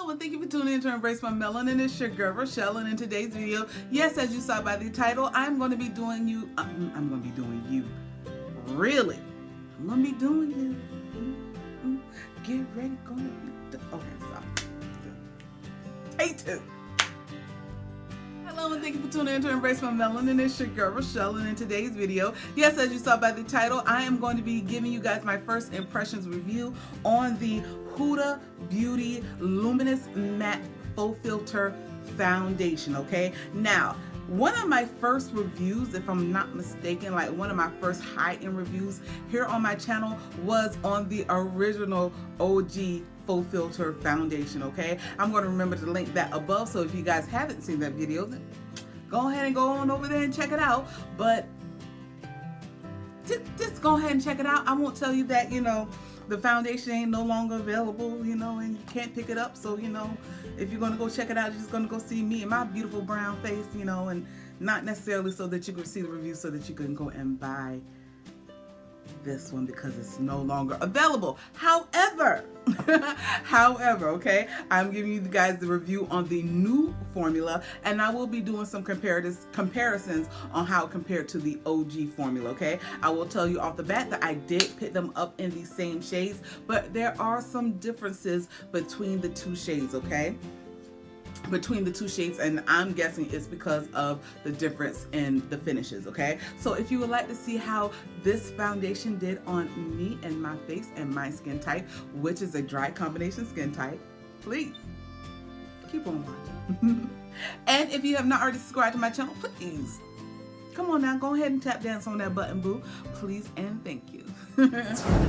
Hello and thank you for tuning in to Embrace My Melanin. It's your girl Rochelle, and in today's video, yes, as you saw by the title, I'm going to be doing you. Really, I'm going to be doing you. Get ready, gonna be. Okay, stop. Take two. Hello and thank you for tuning in to Embrace My Melanin. It's your girl Rochelle, and in today's video, yes, as you saw by the title, I am going to be giving you guys my first impressions review on the Huda Beauty Luminous Matte Faux Filter Foundation, okay? Now, one of my first reviews, if I'm not mistaken, like one of my first high-end reviews here on my channel was on the original OG Faux Filter Foundation, okay? I'm going to remember to link that above, so if you guys haven't seen that video, then go ahead and go on over there and check it out. But just go ahead and check it out. I won't tell you that, you know, the foundation ain't no longer available, you know, and you can't pick it up. So, you know, if you're going to go check it out, you're just going to go see me and my beautiful brown face, you know, and not necessarily so that you can see the review so that you can go and buy this one because it's no longer available. However, okay, I'm giving you guys the review on the new formula, and I will be doing some comparisons on how it compared to the OG formula, okay? I will tell you off the bat that I did pick them up in the same shades, but there are some differences between the two shades, okay? Between the two shades, and I'm guessing it's because of the difference in the finishes, okay? So if you would like to see how this foundation did on me and my face and my skin type, which is a dry combination skin type, please keep on watching. And if you have not already subscribed to my channel, please come on now, go ahead and tap dance on that button, boo, please and thank you.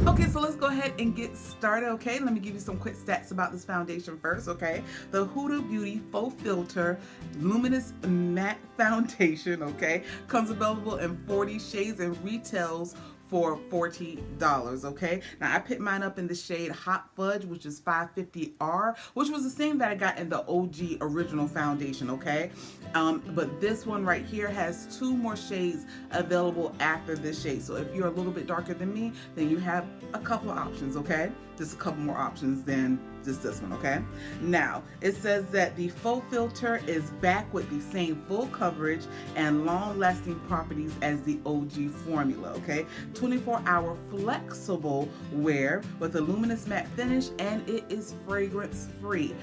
Okay, so let's go ahead and get started, okay? Let me give you some quick stats about this foundation first, okay? The Huda Beauty Faux Filter Luminous Matte Foundation, okay, comes available in 40 shades and retails for $40, okay? Now, I picked mine up in the shade Hot Fudge, which is 550R, which was the same that I got in the OG original foundation, okay? But this one right here has 2 more shades available after this shade. So if you're a little bit darker than me, then you have a couple of options, okay? Just a couple more options than just this one, okay? Now, it says that the faux filter is back with the same full coverage and long-lasting properties as the OG formula, okay? 24-hour flexible wear with a luminous matte finish, and it is fragrance-free.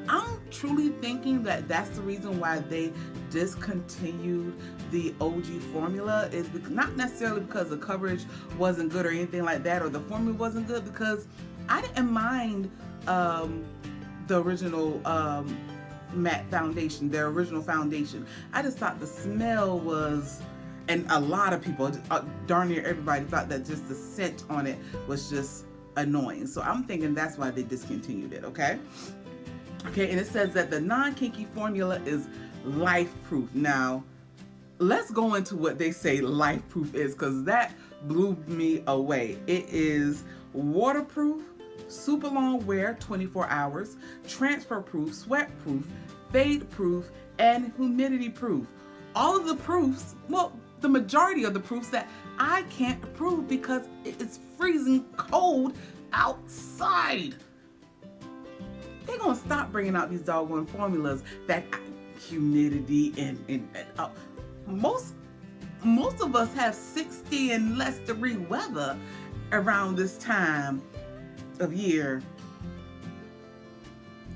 I'm truly thinking that that's the reason why they discontinued the OG formula, is not necessarily because the coverage wasn't good or anything like that, or the formula wasn't good, because I didn't mind the original matte foundation, their original foundation. I just thought the smell was, and a lot of people, darn near everybody, thought that just the scent on it was just annoying. So I'm thinking that's why they discontinued it, okay? Okay, and it says that the non-kinky formula is life-proof. Now, let's go into what they say life-proof is, because that blew me away. It is waterproof, super long wear, 24 hours, transfer-proof, sweat-proof, fade-proof, and humidity-proof. All of the proofs, well, the majority of the proofs that I can't prove because it is freezing cold outside. They're gonna stop bringing out these doggone formulas that humidity and most of us have 60 and less degree weather around this time of year.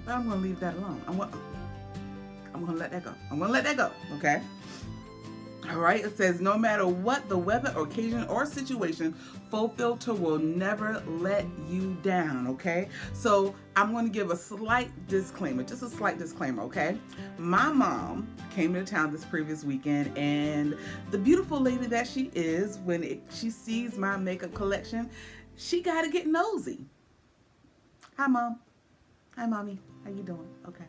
But I'm gonna leave that alone. I'm gonna let that go. I'm gonna let that go, okay? All right, it says no matter what the weather, occasion, or situation, Faux Filter will never let you down, okay? So I'm going to give a slight disclaimer, just a slight disclaimer, okay? My mom came to town this previous weekend, and the beautiful lady that she is, when she sees my makeup collection, she got to get nosy. Hi, Mom. Hi, Mommy. How you doing? Okay.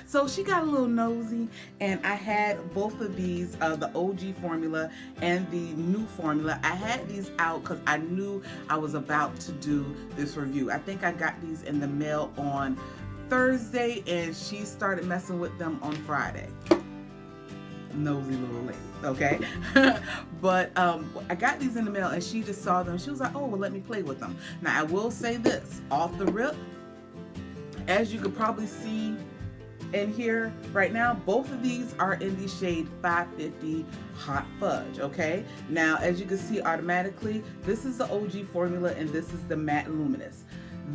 So she got a little nosy, and I had both of these, the OG formula and the new formula. I had these out because I knew I was about to do this review. I think I got these in the mail on Thursday, and she started messing with them on Friday. Nosy little lady, okay? But I got these in the mail, and she just saw them. She was like, oh, well, let me play with them. Now, I will say this, off the rip, As you could probably see in here right now, both of these are in the shade 550 Hot Fudge, okay? Now, as you can see automatically, this is the OG formula and this is the Matte Luminous.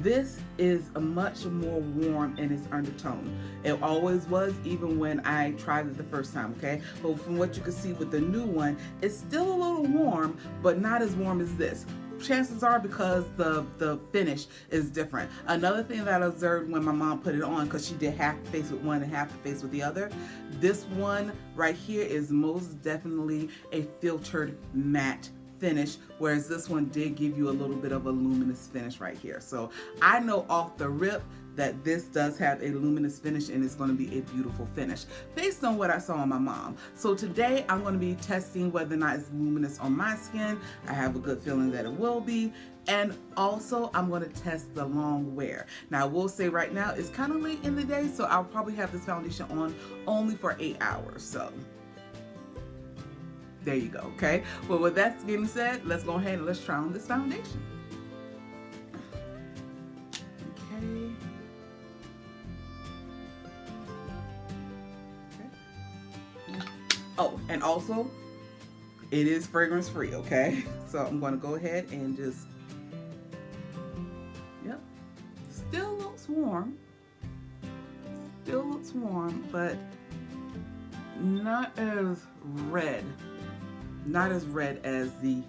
This is a much more warm in its undertone. It always was, even when I tried it the first time, okay? But from what you can see with the new one, it's still a little warm, but not as warm as this. Chances are because the finish is different. Another thing that I observed when my mom put it on, because she did half the face with one and half the face with the other, this one right here is most definitely a filtered matte finish, whereas this one did give you a little bit of a luminous finish right here. So I know off the rip that this does have a luminous finish and it's going to be a beautiful finish based on what I saw on my mom. So today I'm going to be testing whether or not it's luminous on my skin. I have a good feeling that it will be. And also I'm going to test the long wear. Now I will say right now it's kind of late in the day, so I'll probably have this foundation on only for 8 hours. So there you go, okay? Well, with that being said, let's go ahead and let's try on this foundation. Okay. Oh, and also, it is fragrance free, okay? So I'm gonna go ahead and just, yep. Still looks warm. Still looks warm, but not as red. Not as red as the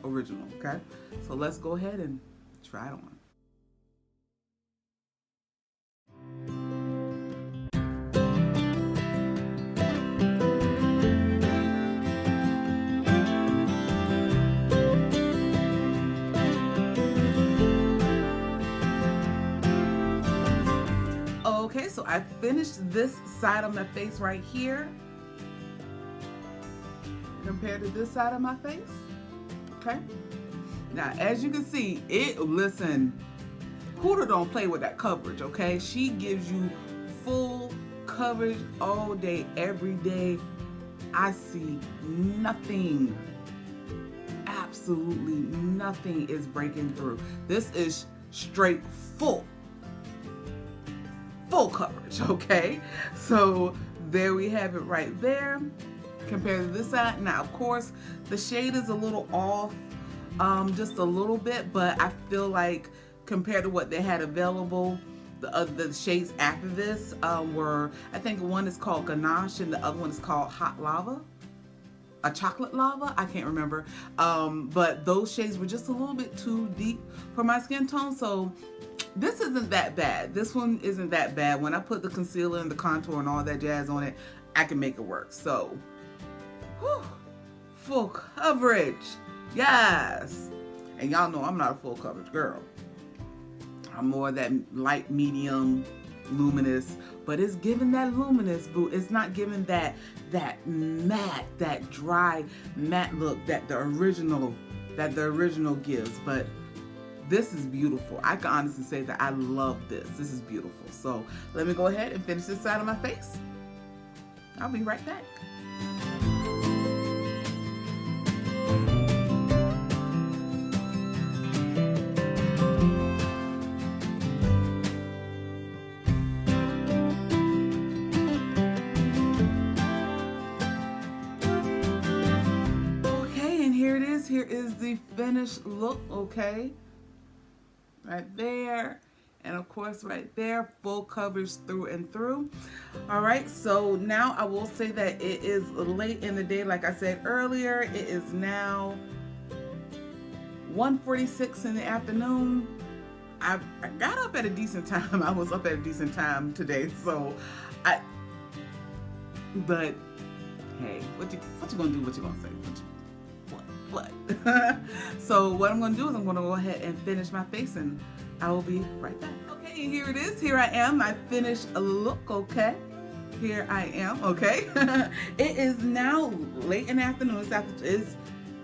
original, okay? So let's go ahead and try it on. Okay, so I finished this side of my face right here compared to this side of my face, okay? Now, as you can see, listen, Huda don't play with that coverage, okay? She gives you full coverage all day, every day. I see nothing, absolutely nothing is breaking through. This is straight full coverage, okay? So there we have it right there compared to this side. Now, of course, the shade is a little off, just a little bit, but I feel like compared to what they had available, the shades after this were, I think one is called Ganache and the other one is called Hot Lava. A chocolate lava, I can't remember, but those shades were just a little bit too deep for my skin tone, so this isn't that bad. This one isn't that bad. When I put the concealer and the contour and all that jazz on it, I can make it work. So, whew, full coverage, yes. And y'all know I'm not a full coverage girl. I'm more that light, medium, luminous, but it's giving that luminous, boo. It's not giving that matte, that dry matte look that the original gives. But this is beautiful. I can honestly say that I love this. This is beautiful. So let me go ahead and finish this side of my face. I'll be right back. Okay, and here it is. Here is the finished look, okay? Right there, and of course right there, full coverage through and through. All right, so now I will say that it is late in the day. Like I said earlier, it is now 1:46 in the afternoon. I got up at a decent time. I was up at a decent time today, so but hey, what you gonna do? What you gonna say? What? So what I'm going to do is I'm going to go ahead and finish my face, and I will be right back. Okay, here it is. Here I am. I finished a look, okay? Here I am, okay? It is now late in the afternoon.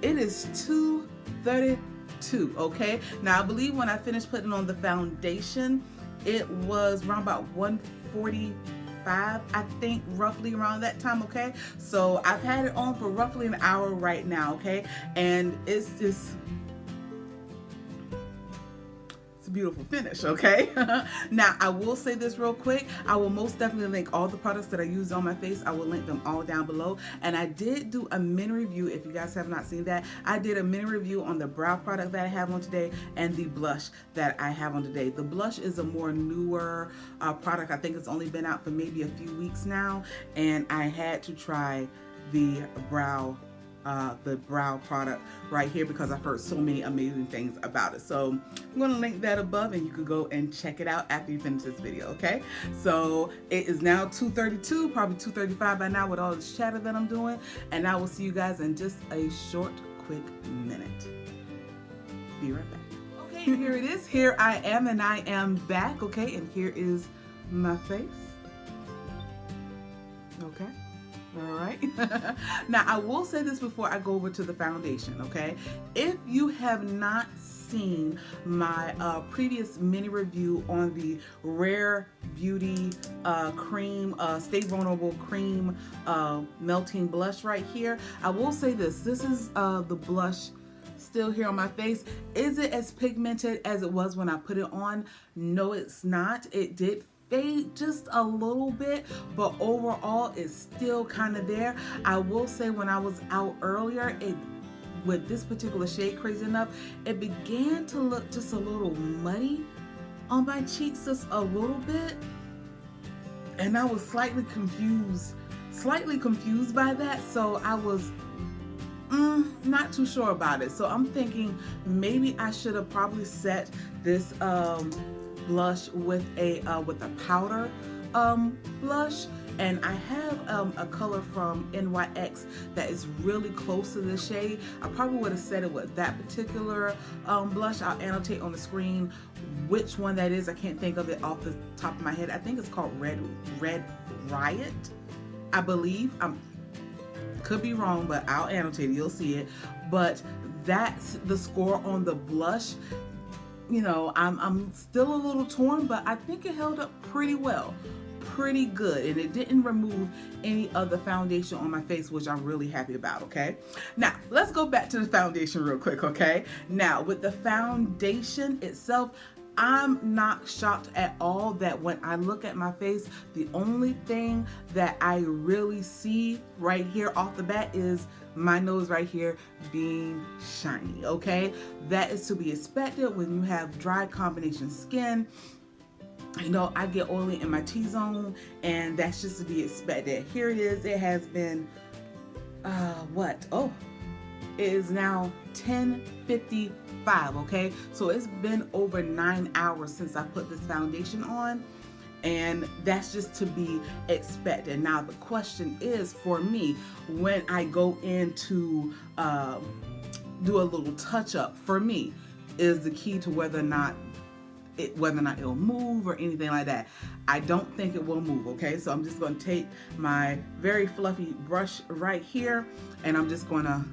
It is 2:32, okay? Now, I believe when I finished putting on the foundation, it was around about 1:45, I think, roughly around that time, okay? So I've had it on for roughly an hour right now, okay? And it's a beautiful finish, okay? Now, I will say this real quick. I will most definitely link all the products that I used on my face. I will link them all down below. And I did do a mini review. If you guys have not seen that, I did a mini review on the brow product that I have on today and the blush that I have on today. The blush is a more newer product. I think it's only been out for maybe a few weeks now. And I had to try the brow product right here because I've heard so many amazing things about it. So I'm going to link that above and you can go and check it out after you finish this video, okay? So it is now 2:32, probably 2:35 by now with all this chatter that I'm doing, and I will see you guys in just a short, quick minute. Be right back. Okay, here it is. Here I am, and I am back, okay? And here is my face. Okay. All right. Now, I will say this before I go over to the foundation, okay? If you have not seen my previous mini review on the Rare Beauty cream, Stay Vulnerable cream melting blush right here, I will say this. This is the blush still here on my face. Is it as pigmented as it was when I put it on? No, it's not. It did fade just a little bit, but overall it's still kind of there. I will say when I was out earlier, with this particular shade, crazy enough, it began to look just a little muddy on my cheeks, just a little bit, and I was slightly confused by that. So I was not too sure about it. So I'm thinking maybe I should have probably set this blush with a powder blush, and I have a color from NYX that is really close to this shade. I probably would have set it with that particular blush. I'll annotate on the screen which one that is. I can't think of it off the top of my head. I think it's called Red Riot, I believe. Could be wrong, but I'll annotate it. You'll see it. But that's the score on the blush. You know, I'm still a little torn, but I think it held up pretty well, pretty good, and it didn't remove any of the foundation on my face, which I'm really happy about, okay? Now, let's go back to the foundation real quick, okay? Now, with the foundation itself, I'm not shocked at all that when I look at my face, the only thing that I really see right here off the bat is my nose right here being shiny, okay? That is to be expected when you have dry combination skin. You know, I get oily in my T-zone, and that's just to be expected. Here it is. It has been, it is now 10:55, okay? So it's been over 9 hours since I put this foundation on, and that's just to be expected. Now, the question is for me, when I go in to do a little touch-up, for me, is the key to whether or not it'll move or anything like that. I don't think it will move, okay? So I'm just going to take my very fluffy brush right here, and I'm just going to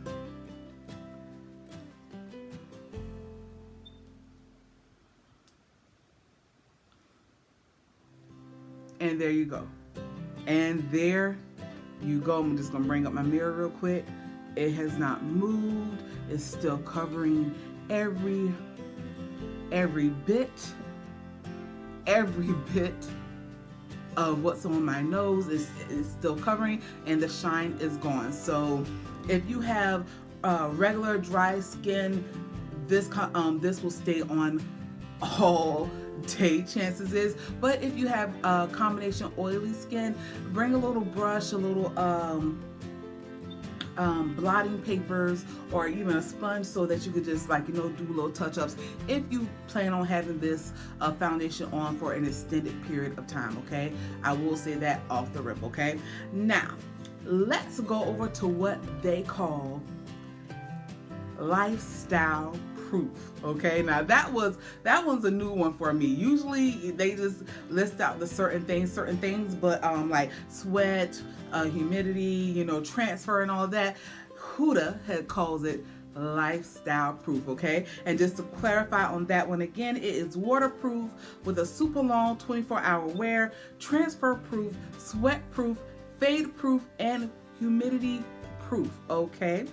and there you go. And there you go. I'm just going to bring up my mirror real quick. It has not moved. It's still covering every bit of what's on my nose is still covering, and the shine is gone. So if you have regular dry skin, this will stay on all day, chances is. But if you have combination oily skin, bring a little brush, a little blotting papers, or even a sponge, so that you could just, like, you know, do little touch-ups if you plan on having this foundation on for an extended period of time, okay? I will say that off the rip, okay? Now, let's go over to what they call lifestyle proof, okay? Now that one's a new one for me. Usually they just list out the certain things, but like sweat, humidity, you know, transfer and all that. Huda calls it lifestyle proof, okay? And just to clarify on that one again, it is waterproof with a super long 24-hour wear, transfer proof, sweat proof, fade proof, and humidity proof, okay?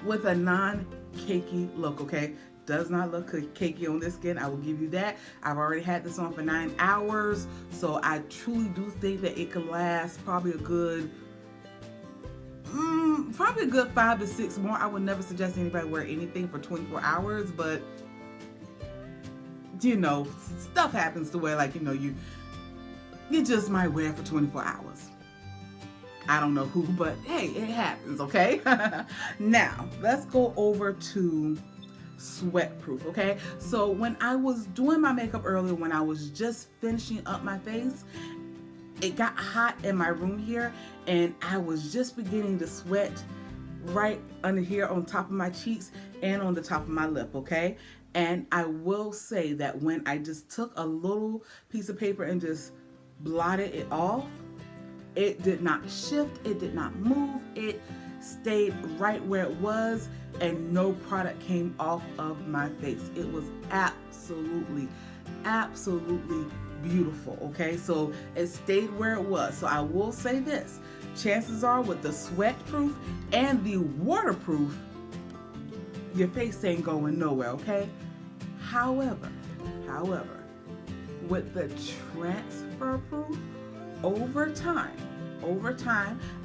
With a non-cakey look, okay? does not look cakey on this skin. I will give you that. I've already had this on for 9 hours, so I truly do think that it can last probably a good 5 to 6 more. I would never suggest anybody wear anything for 24 hours, but you know, stuff happens to where, like, you know, you just might wear it for 24 hours. I don't know who, but hey, it happens, okay? Now, let's go over to sweat proof, okay? So when I was doing my makeup earlier, when I was just finishing up my face, it got hot in my room here, and I was just beginning to sweat right under here on top of my cheeks and on the top of my lip, okay? And I will say that when I just took a little piece of paper and just blotted it off, it did not shift, it did not move, it stayed right where it was, and no product came off of my face. It was absolutely beautiful, okay? So it stayed where it was. So I will say this, chances are with the sweat proof and the waterproof, your face ain't going nowhere, okay? However, with the transfer proof, over time,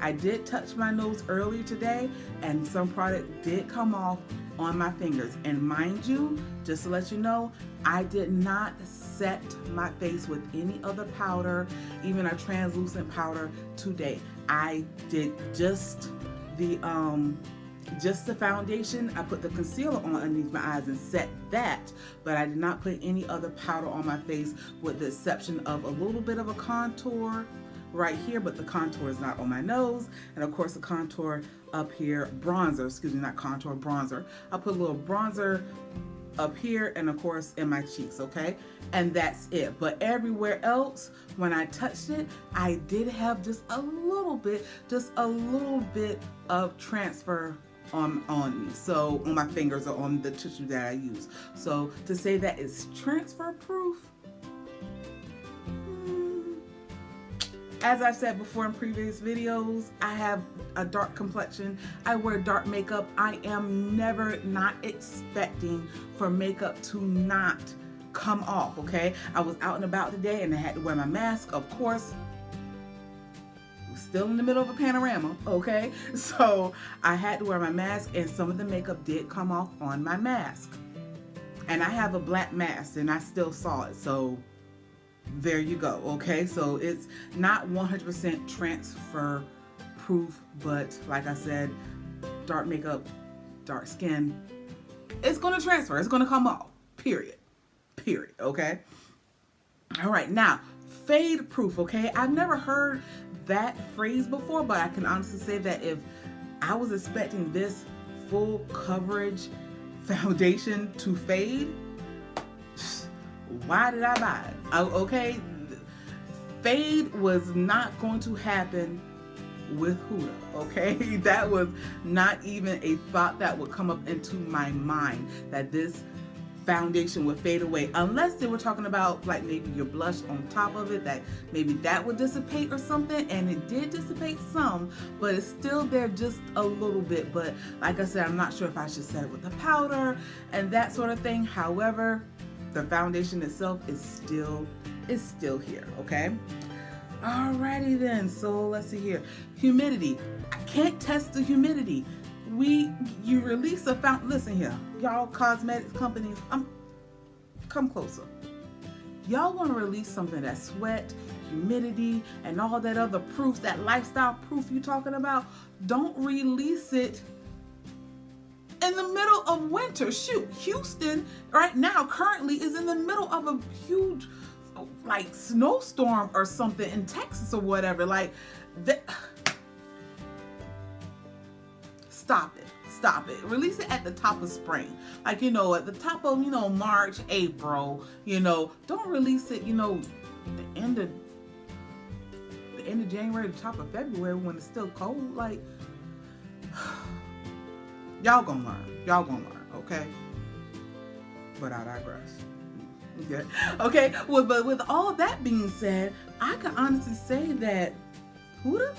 I did touch my nose earlier today, and some product did come off on my fingers. And mind you, just to let you know, I did not set my face with any other powder, even a translucent powder today. I did just the foundation. I put the concealer on underneath my eyes and set that, but I did not put any other powder on my face, with the exception of a little bit of a contour right here, but the contour is not on my nose, and of course the contour up here, bronzer, excuse me, not contour, bronzer. I'll put a little bronzer up here, and of course in my cheeks, okay? And that's it. But everywhere else, when I touched it, I did have just a little bit of transfer on me, so on my fingers or on the tissue that I use. So to say that it's transfer proof, as I've said before in previous videos, I have a dark complexion. I wear dark makeup. I am never not expecting for makeup to not come off, okay? I was out and about today and I had to wear my mask, of course. Still in the middle of a panorama, okay? So I had to wear my mask, and some of the makeup did come off on my mask. And I have a black mask and I still saw it, so there you go, okay? So it's not 100% transfer proof, but like I said, dark makeup, dark skin, it's gonna transfer, it's gonna come off, period, okay? All right, now, fade proof, okay? I've never heard that phrase before, but I can honestly say that if I was expecting this full coverage foundation to fade, why did I buy it? Okay, fade was not going to happen with Huda, okay? That was not even a thought that would come up into my mind, that this foundation would fade away, unless they were talking about like maybe your blush on top of it, that maybe that would dissipate or something, and it did dissipate some, but it's still there just a little bit. But like I said, I'm not sure if I should set it with the powder and that sort of thing. However, the foundation itself is still here, okay? Alrighty then, so let's see here. Humidity. I can't test the humidity. You release a fountain. Listen here, y'all cosmetics companies, come closer. Y'all want to release something that's sweat, humidity, and all that other proof, that lifestyle proof you talking about. Don't release it in the middle of winter. Shoot, Houston right now currently is in the middle of a huge like snowstorm or something in Texas or whatever. Like that. Stop it. Release it at the top of spring. Like, you know, at the top of, you know, March, April, you know, don't release it, you know, the end of January, the top of February when it's still cold. Like, y'all gonna learn, okay? But I digress. Okay, well, but with all that being said, I can honestly say that Huda,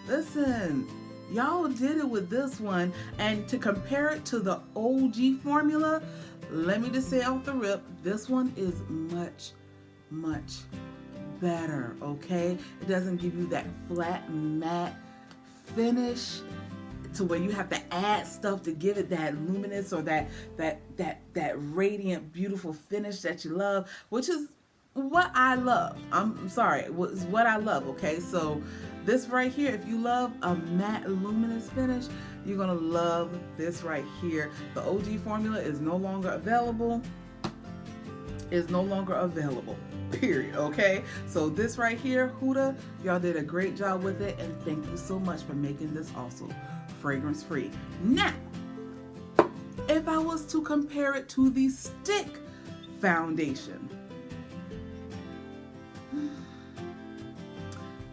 listen, y'all did it with this one, and to compare it to the OG formula, let me just say off the rip, this one is much better, okay? It doesn't give you that flat matte finish to where you have to add stuff to give it that luminous or that radiant, beautiful finish that you love, which is what I love. I'm sorry, was what I love, okay? So this right here, if you love a matte luminous finish, you're gonna love this right here. The OG formula is no longer available. Period. Okay, so this right here, Huda, y'all did a great job with it, and thank you so much for making this also fragrance free. Now, if I was to compare it to the stick foundation,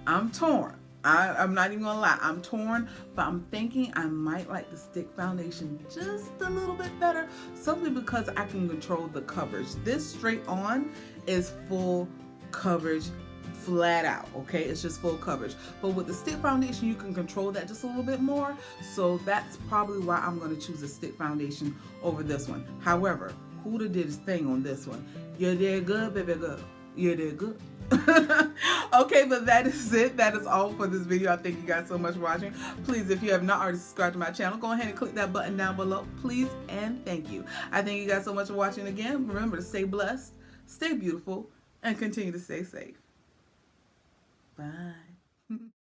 I'm torn. I'm not even gonna lie, I'm torn, but I'm thinking I might like the stick foundation just a little bit better, simply because I can control the coverage. This straight on is full coverage flat out, okay? It's just full coverage. But with the stick foundation, you can control that just a little bit more, so that's probably why I'm gonna choose the stick foundation over this one. However, Huda did his thing on this one. You did good, baby girl. You did good. Okay, but that is it. That is all for this video. I thank you guys so much for watching. Please, if you have not already subscribed to my channel, go ahead and click that button down below, please, and thank you. I thank you guys so much for watching again. Remember to stay blessed, stay beautiful, and continue to stay safe. Bye.